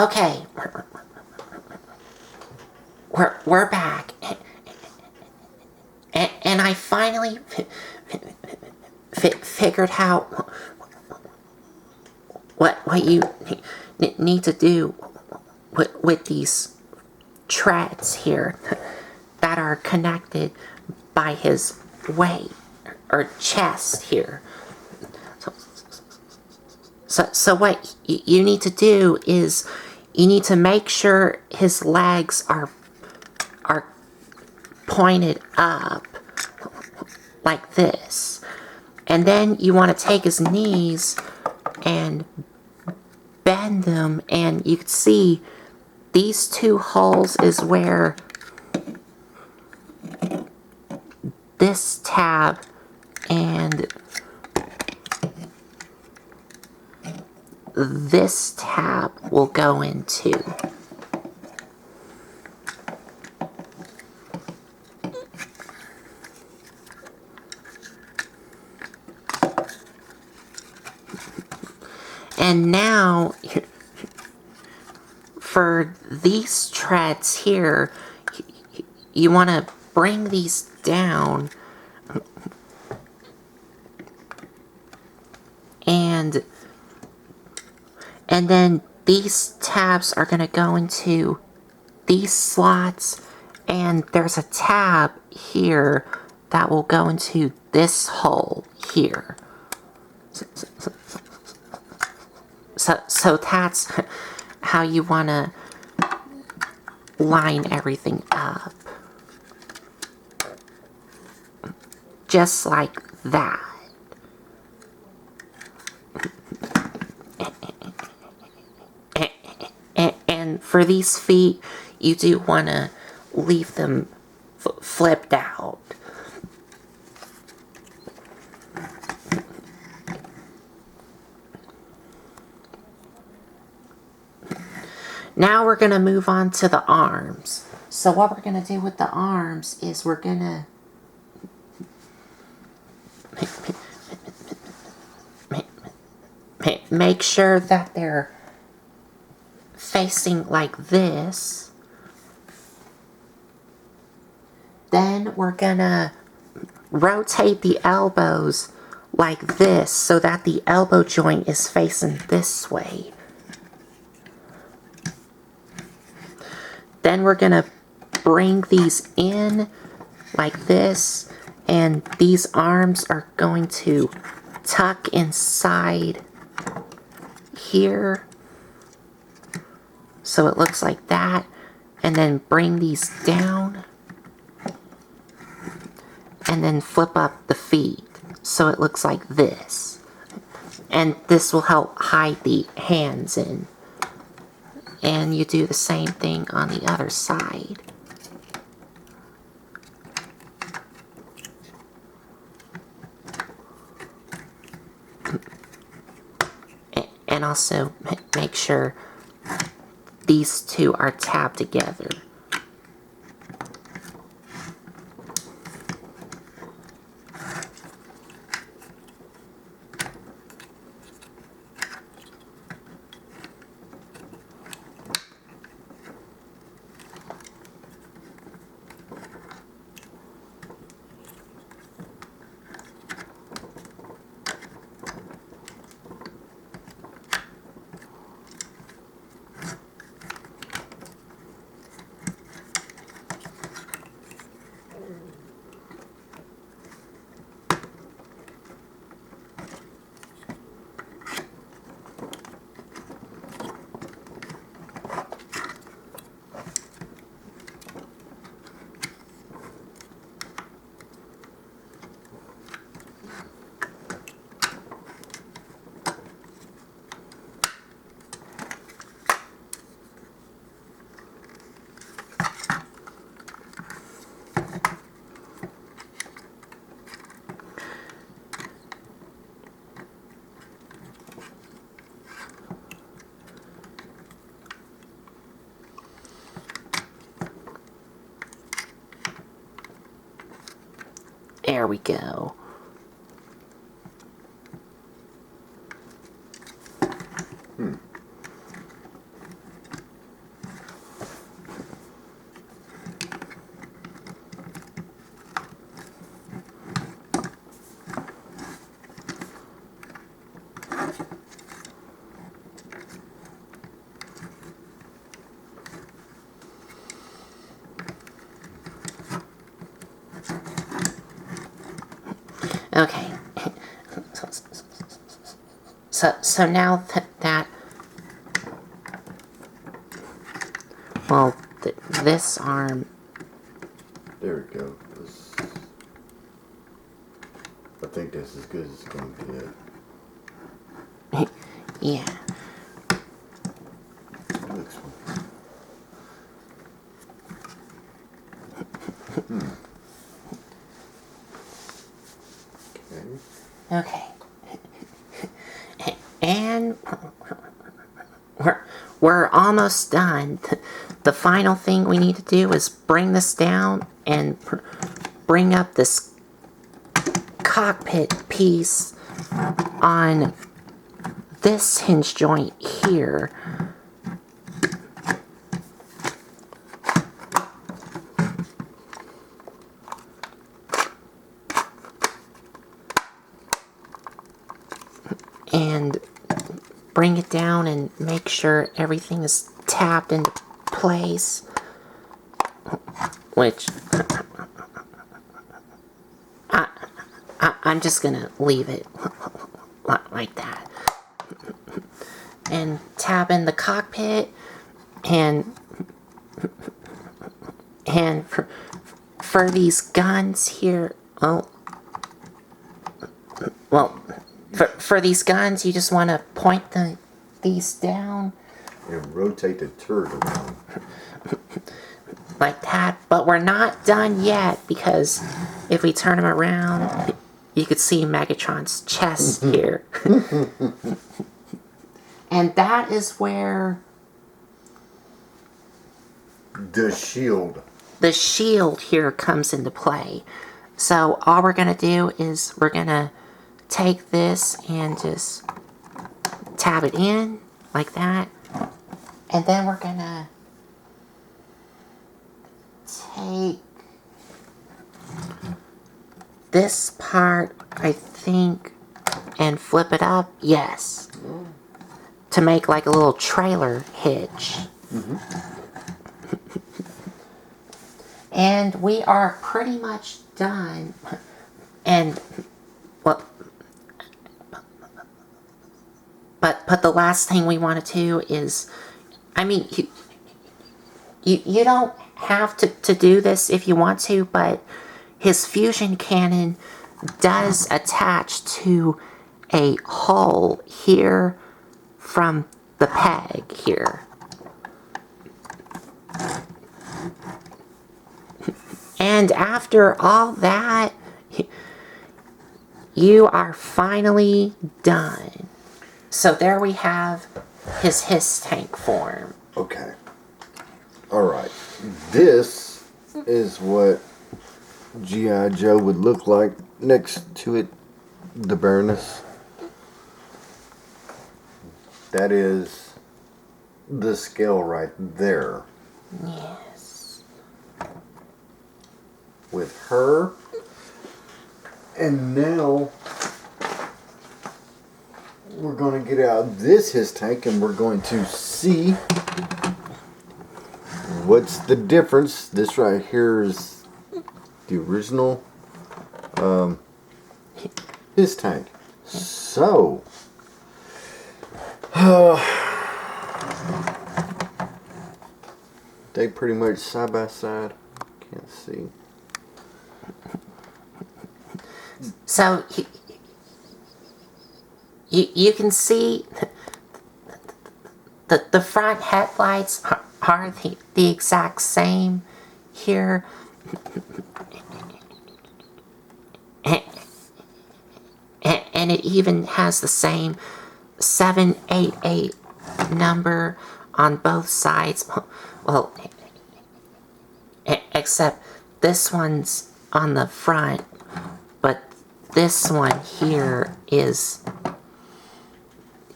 Okay, we're back, and I finally figured out what you need to do with these treads here that are connected by his weight or chest here. So what you need to do is you need to make sure his legs are pointed up like this. And then you want to take his knees and bend them, and you can see these two holes is where this tab and this tab will go into. And now, for these treads here, you want to bring these down and then these tabs are going to go into these slots, and there's a tab here that will go into this hole here. So that's how you want to line everything up. Just like that. And for these feet, you do want to leave them flipped out. Now we're going to move on to the arms. So what we're going to do with the arms is we're going to make sure that they're facing like this. Then we're going to rotate the elbows like this so that the elbow joint is facing this way. Then we're going to bring these in like this, and these arms are going to tuck inside here. So it looks like that. And then bring these down. And then flip up the feet so it looks like this. And this will help hide the hands in. And you do the same thing on the other side. And also make sure these two are tabbed together. There we go. Okay. So now that well, this arm. There we go. I think that's as good as it's going to get. Yeah. Looks Okay. And we're almost done. The final thing we need to do is bring this down and bring up this cockpit piece on this hinge joint here. And bring it down and make sure everything is tapped into place. Which I'm just gonna leave it like that. And tap in the cockpit and for these guns here, for these guns, you just want to point these down. And rotate the turret around. Like that. But we're not done yet, because if we turn them around, you could see Megatron's chest here. And that is where the shield here comes into play. So all we're going to do is we're going to take this and just tab it in like that. And then we're going to take this part, I think, and flip it up. Yes. To make like a little trailer hitch. And we are pretty much done. And well, but the last thing we want to do is, I mean, you don't have to do this if you want to, but his fusion cannon does attach to a hole here from the peg here. And after all that, you are finally done. So there we have his H.I.S.S tank form. Okay. Alright. This is what G.I. Joe would look like next to it, the Baroness. That is the scale right there. Yes. With her. And now we're going to get out this H.I.S.S tank and we're going to see what's the difference. This right here is the original H.I.S.S tank. So they pretty much side by side. Can't see. So you can see the front headlights are the exact same here. And it even has the same 788 number on both sides. Well, except this one's on the front, but this one here is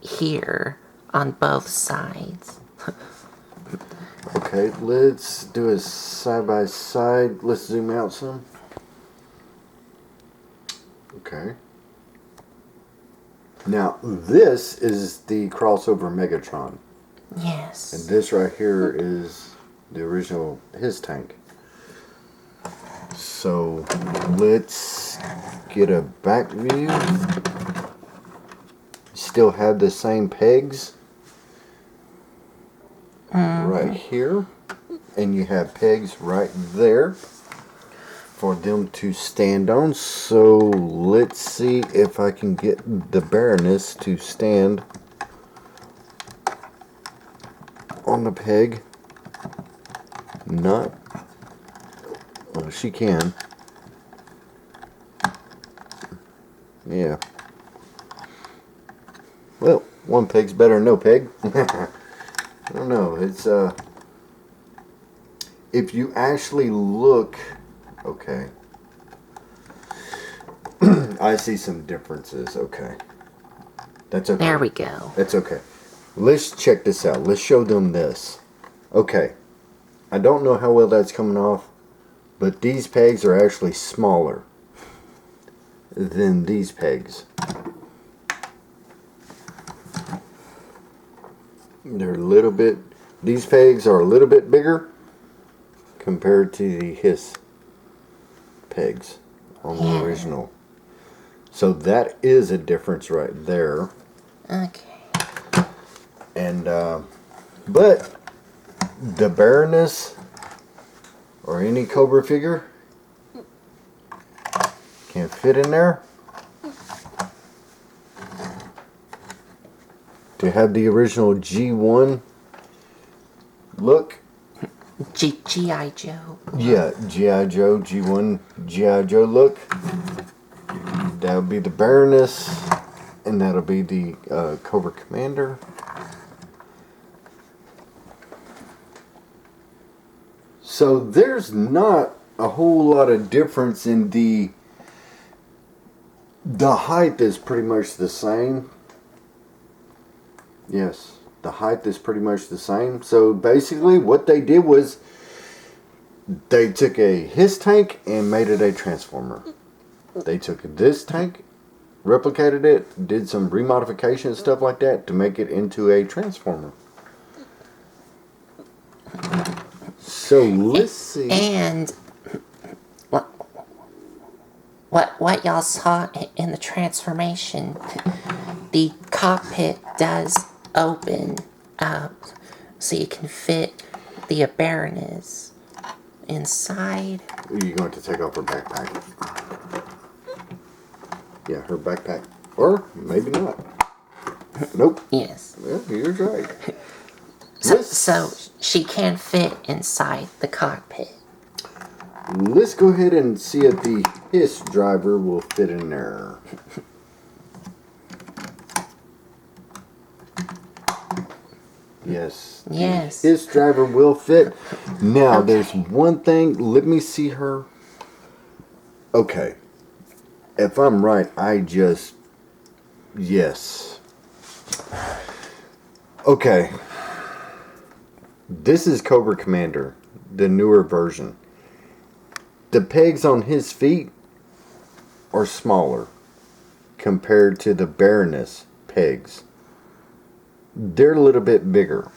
here on both sides. Okay, let's do a side by side. Let's zoom out some. Okay. Now, this is the crossover Megatron. Yes. And this right here is the original H.I.S.S tank. So, let's let's get a back view. Still have the same pegs right here, and you have pegs right there for them to stand on. So let's see if I can get the Baroness to stand on the peg. Not, well, she can. Yeah. Well, one peg's better than no peg. I don't know. It's if you actually look, okay. I see some differences. Okay. That's okay. There we go. That's okay. Let's check this out. Let's show them this. Okay. I don't know how well that's coming off, but these pegs are actually smaller than these pegs. They're a little bit, these pegs are a little bit bigger compared to the H.I.S.S pegs on the original. So that is a difference right there. Okay. And, but the Baroness or any Cobra figure can fit in there. To have the original G1 look. G.I. Joe. Yeah, G.I. Joe, G1, G.I. Joe look. That'll be the Baroness, and that'll be the Cobra Commander. So there's not a whole lot of difference in the height is pretty much the same. Yes, the height is pretty much the same. So basically what they did was they took a H.I.S.S tank and made it a Transformer. They took this tank, replicated it, did some remodification and stuff like that to make it into a Transformer. So let's see. And what y'all saw in the transformation, the cockpit does open up so you can fit the Baroness inside. You're going to take off her backpack. Yeah, her backpack. Or maybe not. Nope. Yes. Well, you're right. So she can fit inside the cockpit. Let's go ahead and see if the H.I.S.S driver will fit in there. Yes. Yes. The H.I.S.S driver will fit. Now, there's one thing. Let me see her. Okay. If I'm right, yes. Okay. This is Cobra Commander, the newer version. The pegs on his feet are smaller compared to the Baroness pegs. They're a little bit bigger.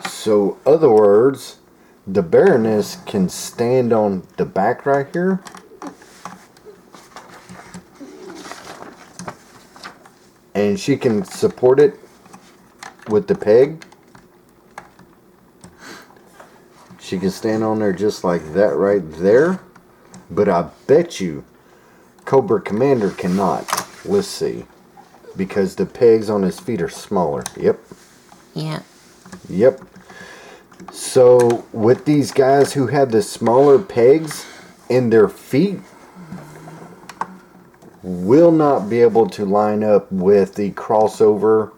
So, other words, the Baroness can stand on the back right here. And she can support it with the peg. She can stand on there just like that right there. But I bet you Cobra Commander cannot. Let's see. Because the pegs on his feet are smaller. Yep. Yeah. Yep. So with these guys who have the smaller pegs in their feet, will not be able to line up with the crossover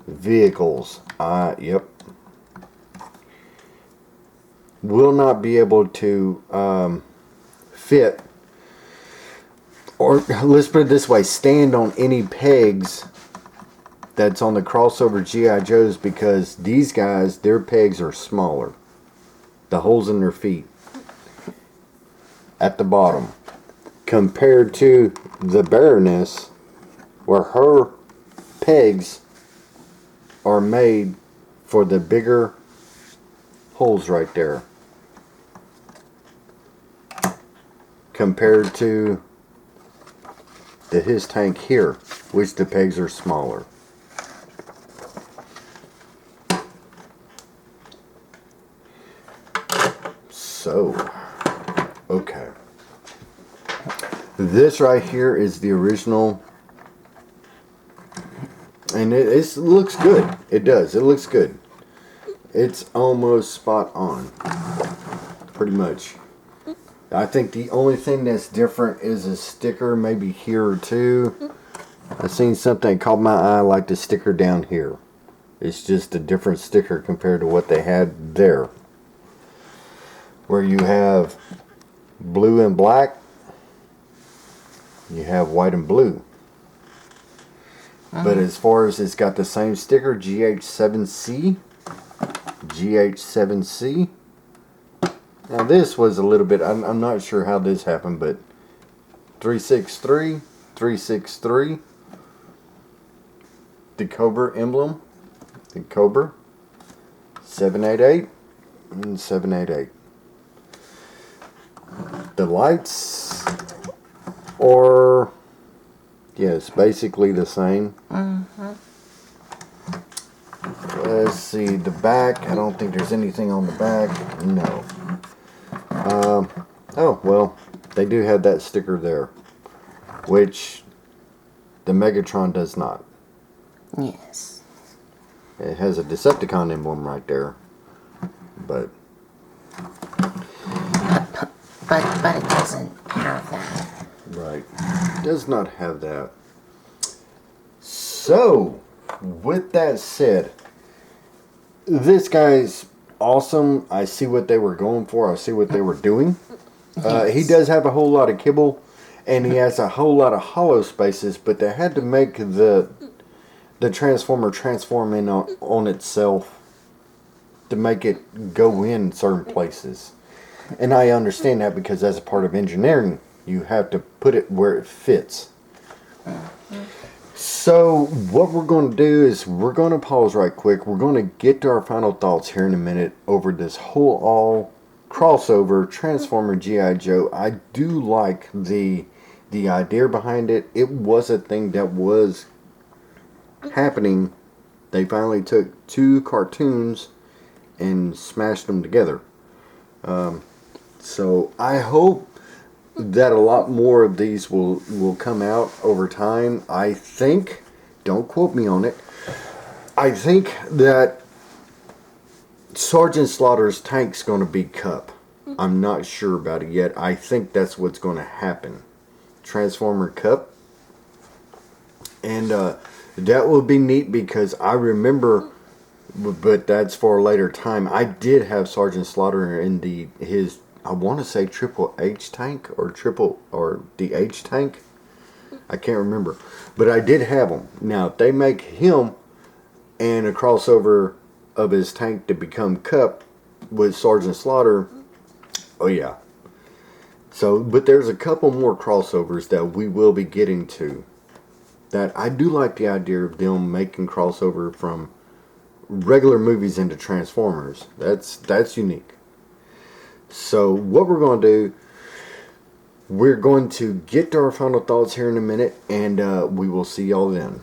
vehicles. Yep. Will not be able to fit, or let's put it this way, stand on any pegs that's on the crossover G.I. Joes, because these guys, their pegs are smaller. The holes in their feet at the bottom. Compared to the Baroness, where her pegs are made for the bigger holes right there. compared to the H.I.S.S tank here, which the pegs are smaller. So, okay. This right here is the original, and it looks good. It does. It looks good. It's almost spot on, pretty much. I think the only thing that's different is a sticker, maybe here or two. I seen something that caught my eye, like the sticker down here. It's just a different sticker compared to what they had there, where you have blue and black, you have white and blue. But as far as it's got the same sticker, GH7C, GH7C. Now this was a little bit, I'm not sure how this happened, but 363, 363, the Cobra emblem, the Cobra, 788, and 788. The lights are, yes, basically the same. Let's see, the back, I don't think there's anything on the back. No. Oh, well, they do have that sticker there, which the Megatron does not. Yes. It has a Decepticon emblem right there, but it doesn't have that. right, it does not have that. So, with that said, this guy's awesome. I see what they were going for. I see what they were doing. He does have a whole lot of kibble, and he has a whole lot of hollow spaces, but they had to make the Transformer transform in on itself to make it go in certain places. And I understand that, because as a part of engineering, you have to put it where it fits. So what we're going to do is we're going to pause right quick. We're going to get to our final thoughts here in a minute over this whole all crossover Transformer G.I. Joe. I do like the idea behind it. It was a thing that was happening. They finally took two cartoons and smashed them together. So I hope that a lot more of these will come out over time. I think, don't quote me on it, I think that Sergeant Slaughter's tank's going to be Cup. I'm not sure about it yet. I think that's what's going to happen. Transformer Cup. And that will be neat, because I remember, but that's for a later time, I did have Sergeant Slaughter in his, I want to say Triple H tank, or the H tank. I can't remember. But I did have him. Now, if they make him and a crossover of his tank to become Cup with Sergeant Slaughter, oh yeah. So, but there's a couple more crossovers that we will be getting to, that I do like the idea of them making crossover from regular movies into Transformers. That's unique. So what we're going to do, we're going to get to our final thoughts here in a minute, and we will see y'all then.